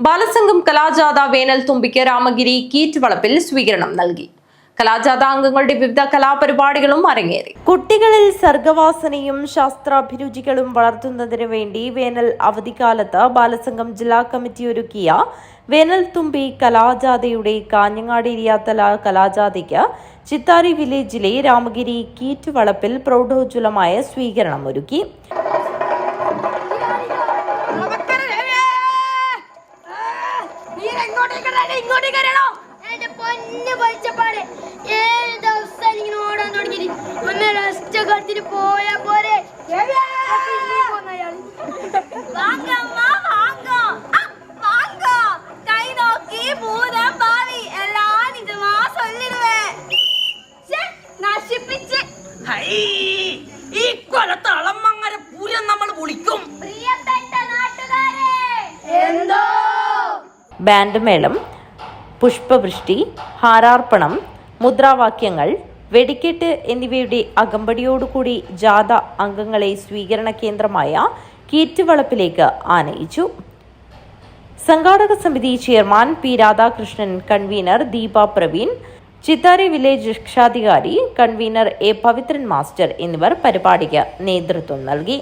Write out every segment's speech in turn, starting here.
ബാലസംഘം കലാജാഥ വേനൽ തുമ്പിക്ക് രാമഗിരി കീറ്റ് വളപ്പിൽ സ്വീകരണം നൽകി. കലാജാഥ അംഗങ്ങളുടെ വിവിധ കലാപരിപാടികളും അരങ്ങേറി. കുട്ടികളിൽ സർഗവാസനയും ശാസ്ത്രാഭിരുചികളും വളർത്തുന്നതിനു വേണ്ടി വേനൽ അവധിക്കാലത്ത് ബാലസംഘം ജില്ലാ കമ്മിറ്റി ഒരുക്കിയ വേനൽ തുമ്പി കലാജാഥയുടെ കാഞ്ഞങ്ങാട് ഏരിയാതല കലാജാഥയ്ക്ക് ചിത്താരി വില്ലേജിലെ രാമഗിരി കീറ്റ് വളപ്പിൽ പ്രൗഢോജ്വലമായ സ്വീകരണം ഒരുക്കി. ബാൻഡ് മേളം, പുഷ്പവൃഷ്ടി, ഹാരാർപ്പണം, മുദ്രാവാക്യങ്ങൾ, വെടിക്കെട്ട് എന്നിവയുടെ അകമ്പടിയോടുകൂടി ജാഥ അംഗങ്ങളെ സ്വീകരണ കേന്ദ്രമായ കീറ്റ് വളപ്പിലേക്ക് ആനയിച്ചു. സംഘാടക സമിതി chairman P Radhakrishnan, convener Deepa Praveen, Chittari village രക്ഷാധികാരി കൺവീനർ എ പവിത്രൻ മാസ്റ്റർ എന്നിവർ പരിപാടിക്ക് നേതൃത്വം നൽകി.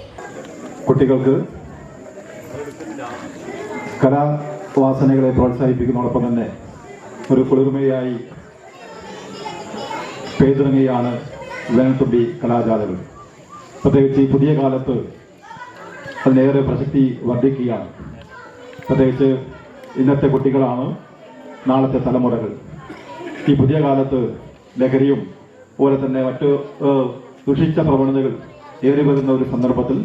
കുട്ടികൾക്ക് കലാവാസനകളെ പ്രോത്സാഹിപ്പിക്കുന്നതോടൊപ്പം തന്നെ ഒരു കുളിർമയായി പെയ്തിറങ്ങിയാണ് വേനൽത്തുമ്പി കലാജാഥകൾ. പ്രത്യേകിച്ച് ഈ പുതിയ കാലത്ത് അതിനേറെ പ്രസക്തി വർദ്ധിക്കുകയാണ്. പ്രത്യേകിച്ച് ഇന്നത്തെ കുട്ടികളാണ് നാളത്തെ തലമുറകൾ. ഈ പുതിയ കാലത്ത് ലഹരിയും അതുപോലെ തന്നെ മറ്റ് ദുഷിച്ച പ്രവണതകൾ ഏറി വരുന്ന ഒരു സന്ദർഭത്തിൽ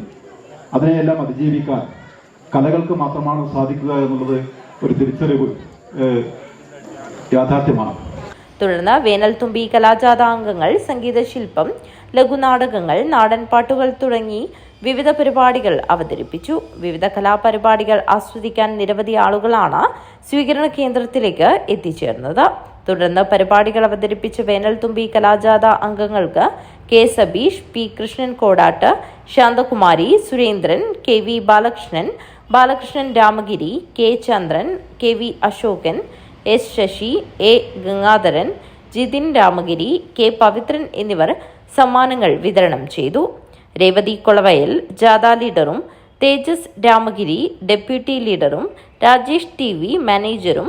അതിനെയെല്ലാം അതിജീവിക്കാൻ കലകൾക്ക് മാത്രമാണ് സാധിക്കുക എന്നുള്ളത് ഒരു തിരിച്ചറിവ് യാഥാർത്ഥ്യമാണ്. തുടർന്ന് വേനൽ തുമ്പി കലാജാഥ അംഗങ്ങൾ സംഗീതശില്പം, ലഘുനാടകങ്ങൾ, നാടൻപാട്ടുകൾ തുടങ്ങി വിവിധ പരിപാടികൾ അവതരിപ്പിച്ചു. വിവിധ കലാപരിപാടികൾ ആസ്വദിക്കാൻ നിരവധി ആളുകളാണ് സ്വീകരണ കേന്ദ്രത്തിലേക്ക് എത്തിച്ചേർന്നത്. തുടർന്ന് പരിപാടികൾ അവതരിപ്പിച്ച വേനൽ തുമ്പി കലാജാഥ അംഗങ്ങൾക്ക് K Sabeesh, P Krishnan Kodatt, Santhakumari, Surendran, K V Balakrishnan, Balakrishnan Ramagiri, K Chandran, K V Ashokan, S Sasi, A Gangadharan, Jithin Ramagiri, K Pavithran എന്നിവർ സമ്മാനങ്ങൾ വിതരണം ചെയ്തു. രേവതി കൊളവയൽ ജാഥ ലീഡറും, തേജസ് രാമഗിരി ഡെപ്യൂട്ടി ലീഡറും, രാജേഷ് TV മാനേജറും,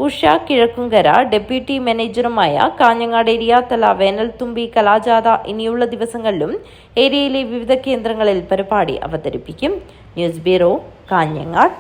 ഉഷ കിഴക്കുംകര ഡെപ്യൂട്ടി മാനേജറുമായ കാഞ്ഞങ്ങാട് ഏരിയാതല വേനൽ തുമ്പി കലാജാഥ ഇനിയുള്ള ദിവസങ്ങളിലും ഏരിയയിലെ വിവിധ കേന്ദ്രങ്ങളിൽ പരിപാടി അവതരിപ്പിക്കും. News bureau, Kanhangad.